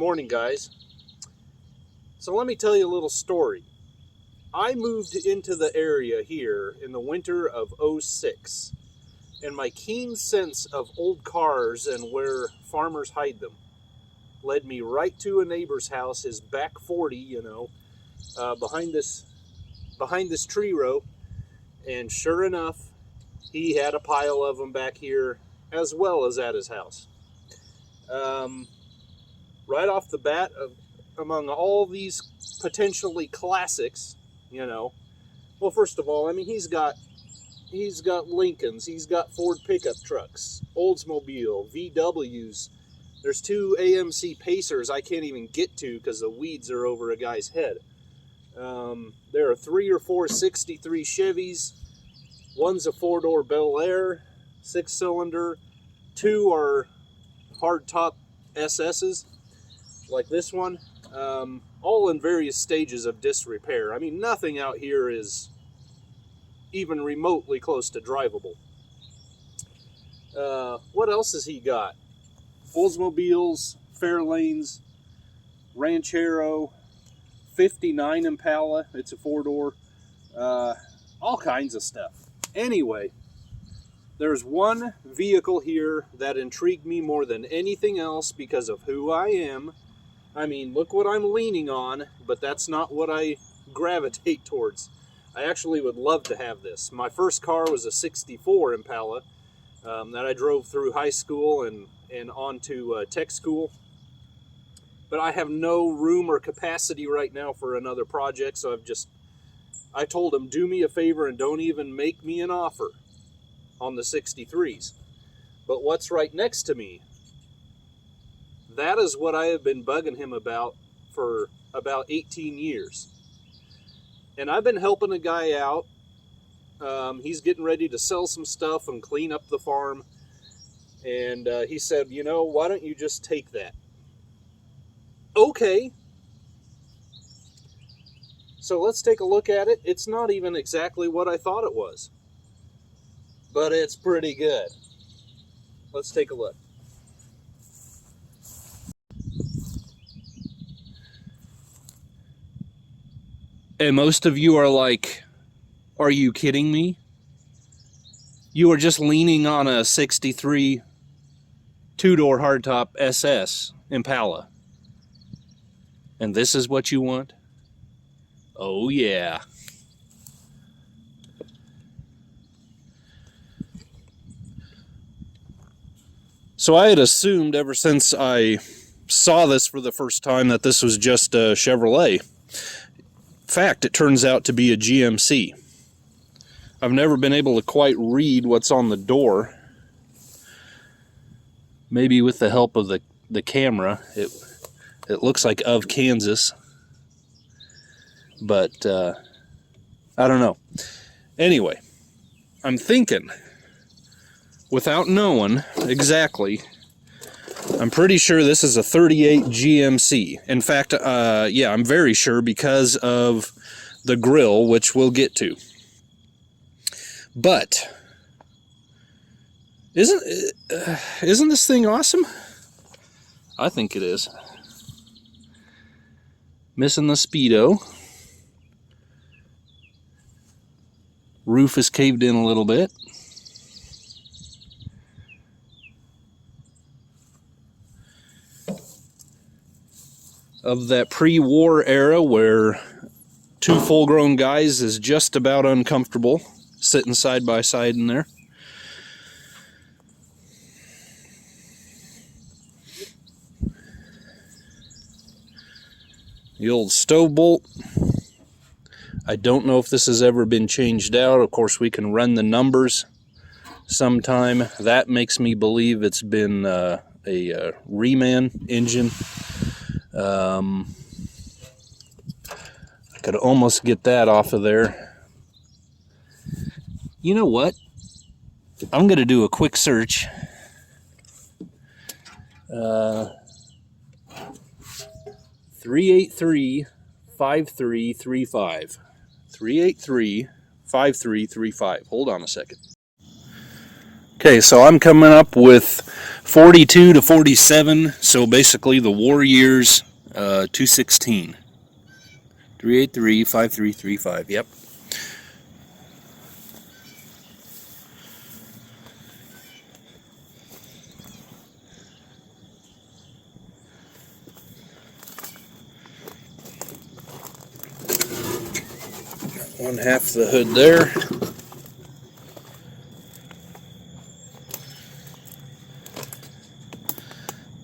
morning, guys. So let me tell you a little story. I moved into the area here in the winter of '06, and my keen sense of old cars and where farmers hide them led me right to a neighbor's house, his back 40, behind this tree row. And sure enough, he had a pile of them back here as well as at his house. Right off the bat, among all these potentially classics, well, first of all, I mean, he's got Lincolns, he's got Ford pickup trucks, Oldsmobile, VWs. There's 2 AMC Pacers I can't even get to because the weeds are over a guy's head. There are 3 or 4 '63 Chevys. One's a 4-door Bel Air, 6-cylinder. 2 are hardtop SS's, like this one. All in various stages of disrepair. I mean, nothing out here is even remotely close to drivable. What else has he got? Oldsmobiles, Fairlanes, Ranchero, 59 Impala, it's a 4-door, all kinds of stuff. Anyway, there's one vehicle here that intrigued me more than anything else because of who I am. I mean, look what I'm leaning on, but that's not what I gravitate towards. I actually would love to have this. My first car was a '64 Impala that I drove through high school and on to tech school. But I have no room or capacity right now for another project, so I told him, do me a favor and don't even make me an offer on the '63s. But what's right next to me? That is what I have been bugging him about for about 18 years. And I've been helping a guy out. He's getting ready to sell some stuff and clean up the farm. And he said, why don't you just take that? Okay. So let's take a look at it. It's not even exactly what I thought it was, but it's pretty good. Let's take a look. And most of you are like, are you kidding me? You are just leaning on a '63 2-door hardtop SS Impala. And this is what you want? Oh yeah. So I had assumed ever since I saw this for the first time that this was just a Chevrolet. In fact, it turns out to be a GMC. I've never been able to quite read what's on the door. Maybe with the help of the camera, it looks like of Kansas. But I don't know. Anyway, I'm thinking, without knowing exactly, I'm pretty sure this is a '38 GMC. In fact, yeah, I'm very sure because of the grill, which we'll get to. But isn't this thing awesome? I think it is. Missing the Speedo. Roof is caved in a little bit. Of that pre-war era where 2 full-grown guys is just about uncomfortable sitting side by side in there. The old stove bolt. I don't know if this has ever been changed out. Of course, we can run the numbers sometime. That makes me believe it's been a reman engine. I could almost get that off of there. You know what? I'm going to do a quick search. 383-5335. 383-5335. Hold on a second. Okay. Okay, so I'm coming up with 42 to 47, so basically the war years, 216. 383 5335, yep. One half the hood there.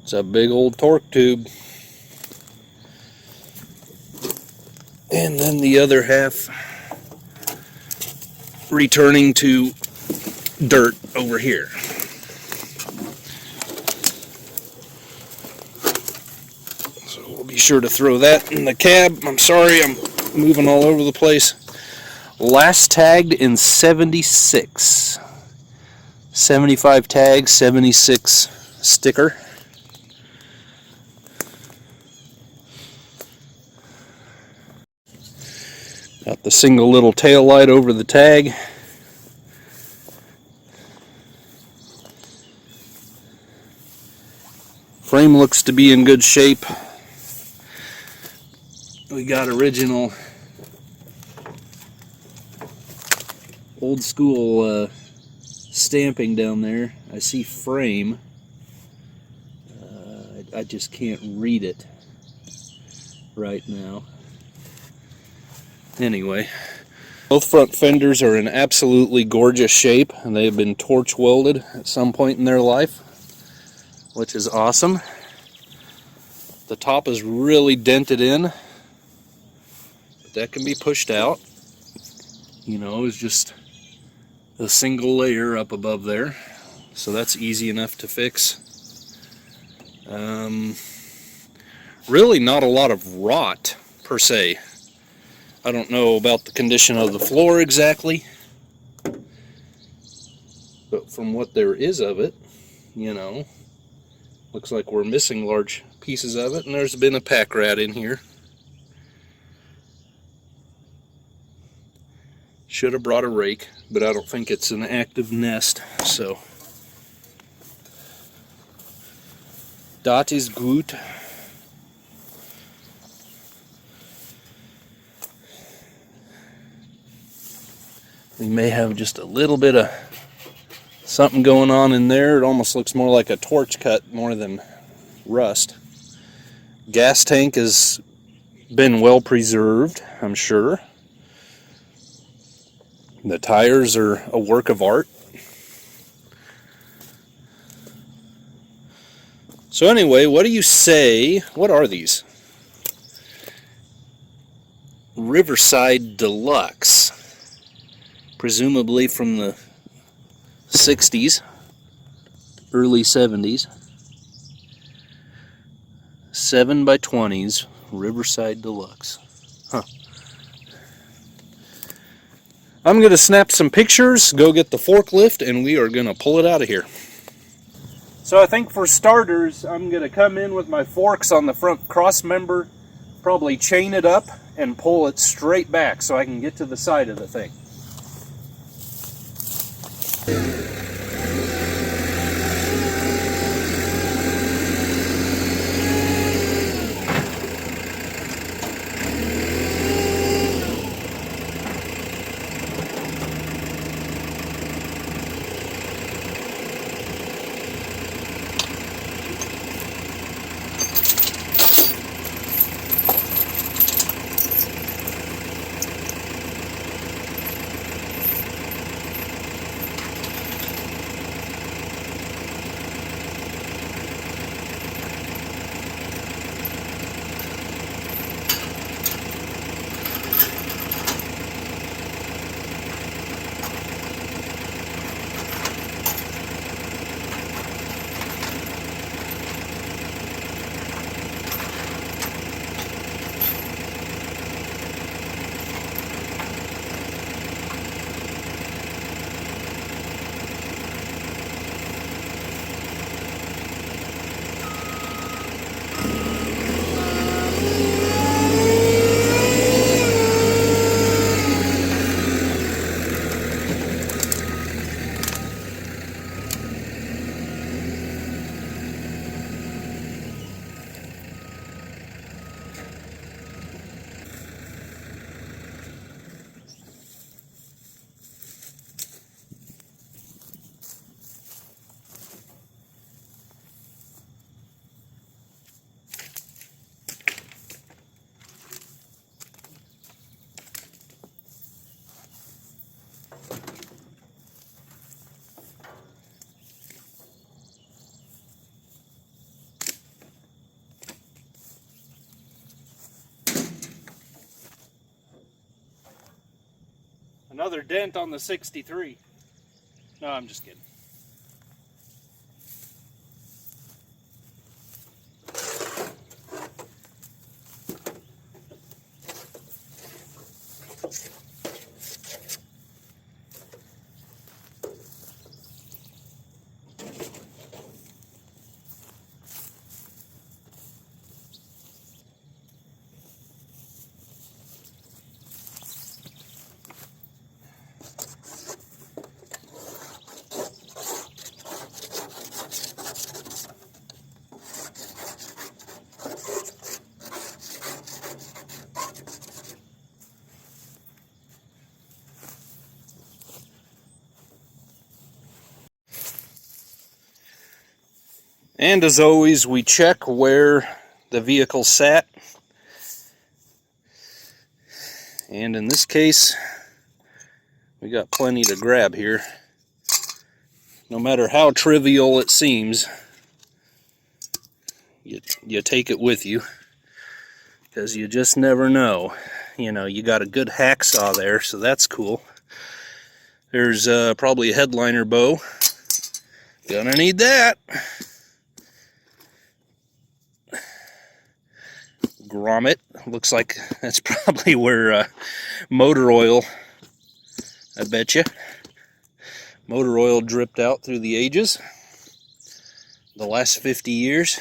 It's a big old torque tube. And then the other half returning to dirt over here. So we'll be sure to throw that in the cab. I'm sorry, I'm moving all over the place. Last tagged in 76. 75 tag, 76 sticker. Got the single little tail light over the tag. Frame looks to be in good shape. We got original old school stamping down there. I see frame. I just can't read it right now. Anyway, both front fenders are in absolutely gorgeous shape, and they have been torch welded at some point in their life, which is awesome. The top is really dented in, but that can be pushed out. You know, it's just a single layer up above there, so that's easy enough to fix. Really not a lot of rot per se. I don't know about the condition of the floor exactly, but from what there is of it, you know, looks like we're missing large pieces of it, and there's been a pack rat in here. Should have brought a rake, but I don't think it's an active nest, so. Dat is gut. We may have just a little bit of something going on in there. It almost looks more like a torch cut more than rust. Gas tank has been well preserved, I'm sure. The tires are a work of art. So anyway, what do you say? What are these? Riverside Deluxe. Presumably from the 60s, early 70s. 7x20s, Riverside Deluxe. Huh. I'm going to snap some pictures, go get the forklift, and we are going to pull it out of here. So I think for starters, I'm going to come in with my forks on the front cross member, probably chain it up and pull it straight back so I can get to the side of the thing. Another dent on the 63. No, I'm just kidding. And as always, we check where the vehicle sat. And in this case, we got plenty to grab here. No matter how trivial it seems, you take it with you, because you just never know. You know, you got a good hacksaw there, so that's cool. There's probably a headliner bow. Gonna need that. Grommet. Looks like that's probably where motor oil, I bet you. Motor oil dripped out through the ages. The last 50 years.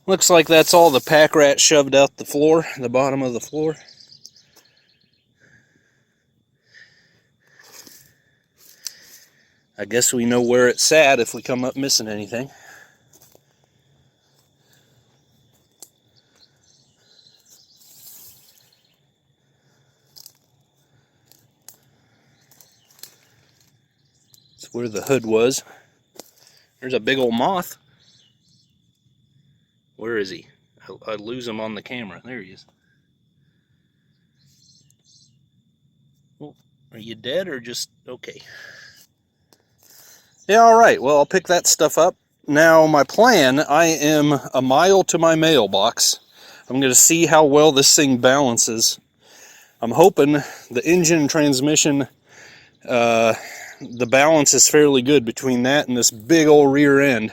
Looks like that's all the pack rat shoved out the floor, the bottom of the floor. I guess we know where it sat if we come up missing anything. It's where the hood was. There's a big old moth. Where is he? I lose him on the camera. There he is. Well, are you dead or just okay? Yeah, alright. Well, I'll pick that stuff up. Now, my plan, I am a mile to my mailbox. I'm going to see how well this thing balances. I'm hoping the engine and transmission, the balance is fairly good between that and this big old rear end.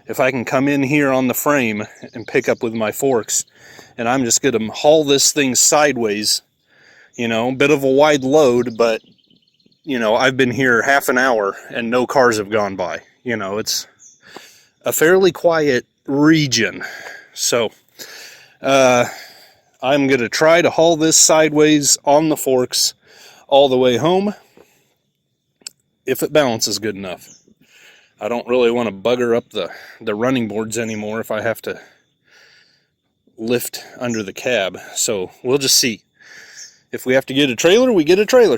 If I can come in here on the frame and pick up with my forks. And I'm just going to haul this thing sideways. You know, a bit of a wide load, but, you know, I've been here half an hour and no cars have gone by. You know, it's a fairly quiet region. So, I'm going to try to haul this sideways on the forks all the way home, if it balances good enough. I don't really want to bugger up the running boards anymore if I have to lift under the cab. So we'll just see. If we have to get a trailer, we get a trailer.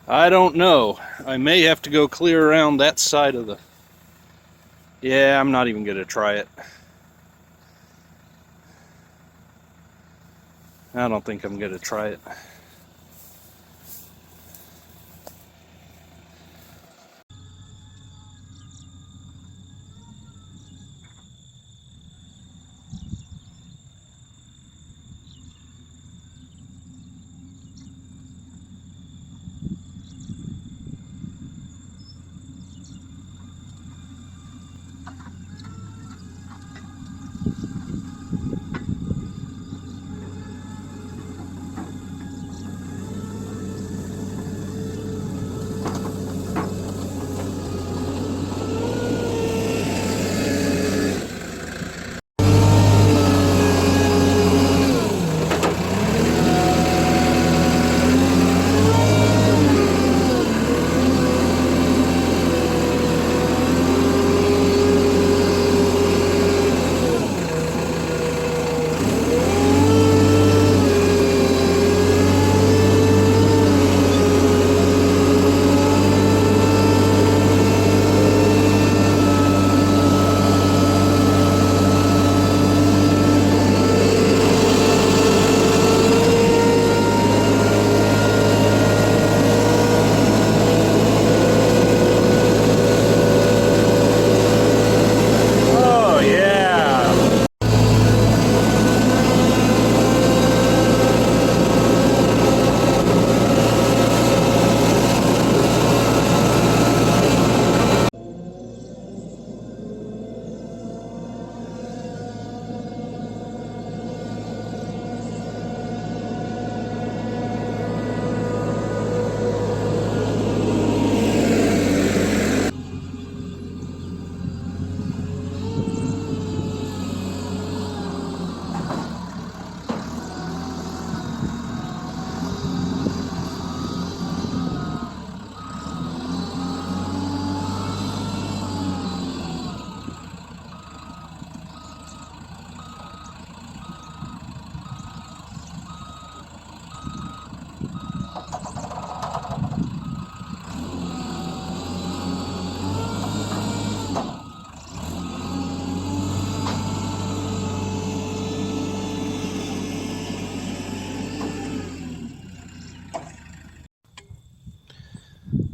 I don't know. I may have to go clear around that side of the... Yeah, I'm not even going to try it. I don't think I'm going to try it.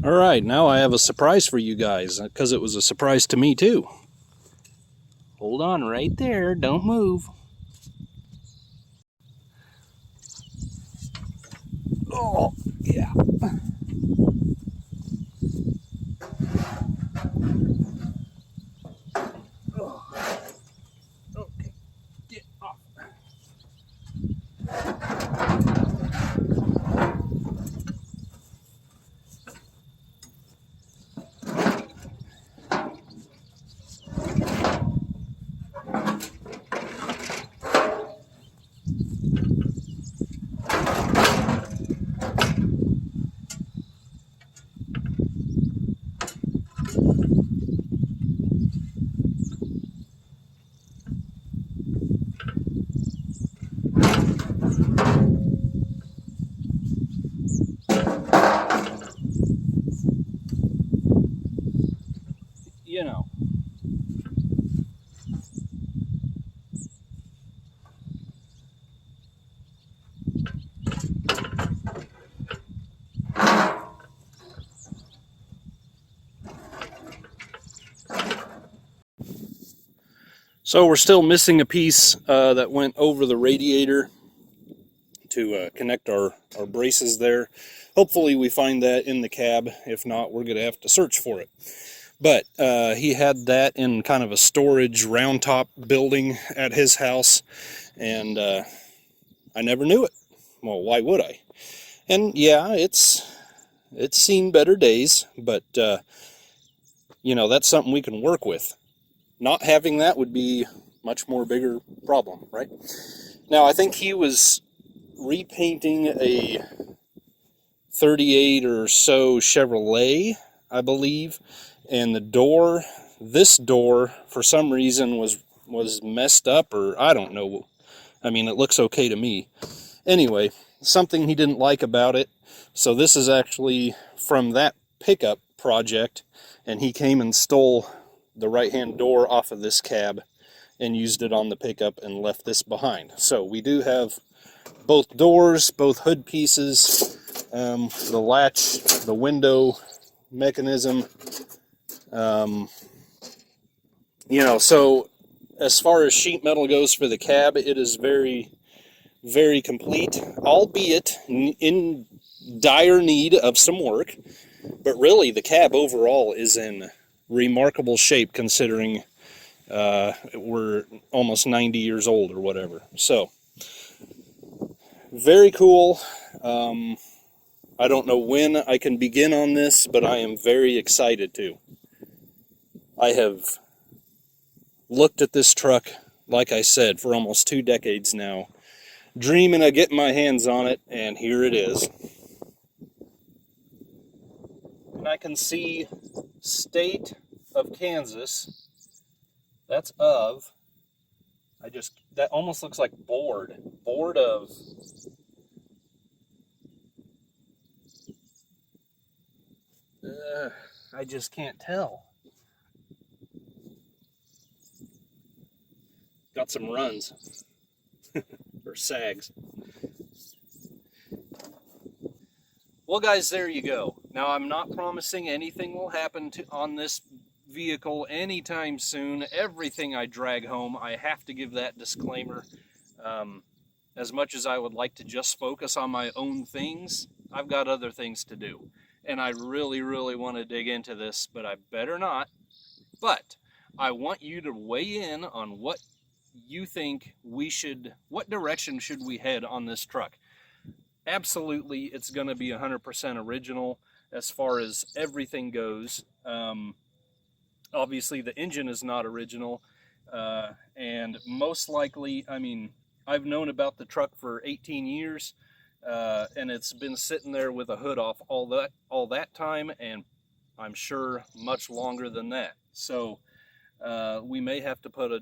All right, now I have a surprise for you guys, because it was a surprise to me too. Hold on right there, don't move. Oh, yeah. Oh. Okay, get off. You know. So we're still missing a piece that went over the radiator to connect our braces there. Hopefully we find that in the cab. If not, we're going to have to search for it. But he had that in kind of a storage round top building at his house, and I never knew it. Well, why would I? And yeah, it's seen better days, but you know, that's something we can work with. Not having that would be much more bigger problem, right? Now, I think he was repainting a 38 or so Chevrolet, I believe, and the door, this door, for some reason was messed up, or I don't know. I mean, it looks okay to me. Anyway, something he didn't like about it. So this is actually from that pickup project, and he came and stole the right-hand door off of this cab and used it on the pickup and left this behind. So we do have both doors, both hood pieces, the latch, the window mechanism. So as far as sheet metal goes for the cab, it is very, very complete, albeit in dire need of some work. But really, the cab overall is in remarkable shape, considering we're almost 90 years old or whatever. So, very cool. I don't know when I can begin on this, but I am very excited to. I have looked at this truck, like I said, for almost 2 decades now, dreaming of getting my hands on it, and here it is. And I can see state of Kansas. That's of. That almost looks like board of. I just can't tell. Got some runs. Or sags. Well, guys, there you go. Now, I'm not promising anything will happen on this vehicle anytime soon. Everything I drag home, I have to give that disclaimer. As much as I would like to just focus on my own things, I've got other things to do. And I really, really want to dig into this, but I better not. But I want you to weigh in on what you think what direction should we head on this truck. Absolutely, it's going to be 100% original as far as everything goes. Obviously, the engine is not original, and most likely, I've known about the truck for 18 years, and it's been sitting there with a hood off all that time, and I'm sure much longer than that. So we may have to put a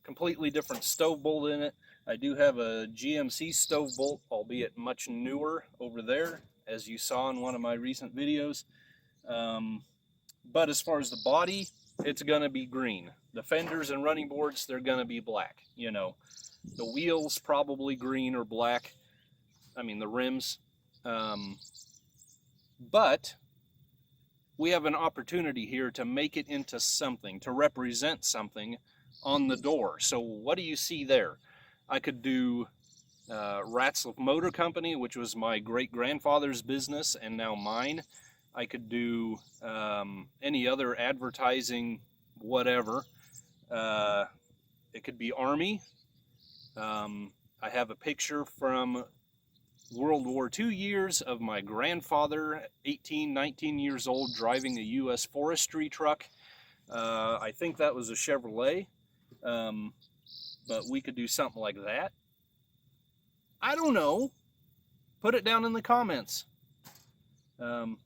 completely different stove bolt in it. I do have a GMC stove bolt, albeit much newer over there, as you saw in one of my recent videos. But as far as the body, it's going to be green. The fenders and running boards, they're going to be black. The wheels probably green or black. The rims. But we have an opportunity here to make it into something, to represent something on the door. So what do you see there? I could do Ratzlaff Motor Company, which was my great-grandfather's business and now mine. I could do any other advertising, whatever. It could be Army. I have a picture from World War II years of my grandfather, 18, 19 years old, driving a U.S. forestry truck. I think that was a Chevrolet. But we could do something like that. I don't know. Put it down in the comments. And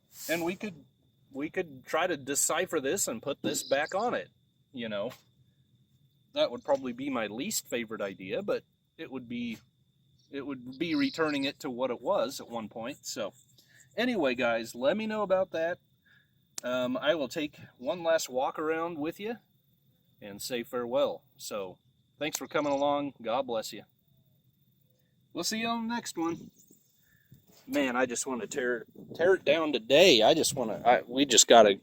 we could try to decipher this and put this back on it. That would probably be my least favorite idea, but it would be returning it to what it was at one point. So anyway, guys, let me know about that. I will take one last walk around with you and say farewell. So thanks for coming along. God bless you. We'll see you on the next one. Man, I just want to tear it down today. We just got to,